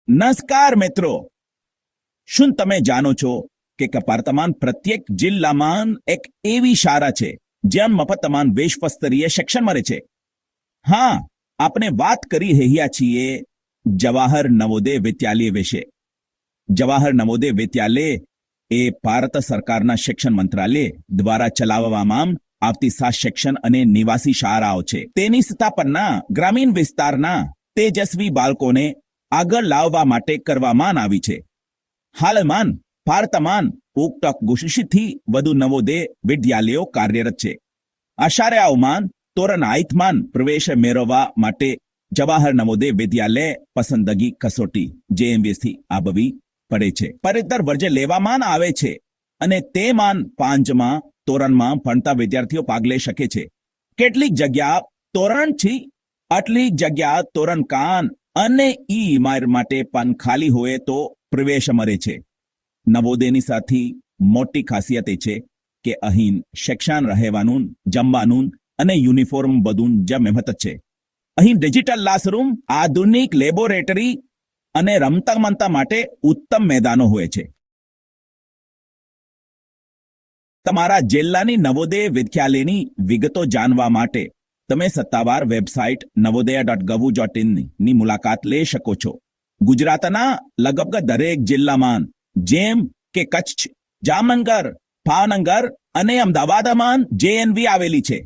નમસ્કાર મિત્રો, શું તમે જાણો છો કે વર્તમાન પ્રત્યેક જિલ્લામાં એક એવી શાળા છે જ્યાં મફતમાં વિશ્વસ્તરીય શિક્ષણ મળે છે? હા, આપણે વાત કરી રહ્યા છીએ જવાહર નવોદય વિદ્યાલય વિશે. જવાહર નવોદય વિદ્યાલય એ ભારત સરકારના શિક્ષણ મંત્રાલય દ્વારા ચલાવવામાં આવતી શિક્ષણ અને નિવાસી શાળાઓ છે. તેની સ્થાપના ગ્રામીણ વિસ્તારના તેજસ્વી બાળકોને આગળ લાવવા માટે કરવામાં આવી છે. હાલમાં ભારતમાં ઉક્ત 60થી વધુ નવોદય વિદ્યાલયો કાર્યરત છે. આ શાળાઓમાં ધોરણ 8માં પ્રવેશ મેળવવા માટે જવાહર નવોદય વિદ્યાલય પસંદગી કસોટી JMVS થી આપવી પડે છે. પરીક્ષા વર્જે લેવામાં આવે છે અને તેમાં 5મા ધોરણમાં ભણતા વિદ્યાર્થીઓ ભાગ લઈ શકે છે. કેટલીક જગ્યા ધોરણ 6, આટલી જગ્યા ધોરણ 5 અને ઈ માટે પણ ખાલી હોય તો પ્રવેશ મળે છે. નવોદયની સાથે મોટી ખાસિયત એ છે કે અહીં શિક્ષણ, રહેવાનું, જમવાનું અને યુનિફોર્મ બધું જ મફત છે. અહીં ડિજિટલ ક્લાસરૂમ, આધુનિક લેબોરેટરી અને રમતા માટે ઉત્તમ મેદાનો હોય છે. તમારા જિલ્લાની નવોદય વિદ્યાલયની વિગતો જાણવા માટે તમે સત્તાવાર વેબસાઇટ navodaya.gov.in ની મુલાકાત લઈ શકો છો. ગુજરાતના લગભગ દરેક જિલ્લામાં જેમ કે કચ્છ, જામનગર, ભાવનગર અને અમદાવાદમાં JNV આવેલી છે.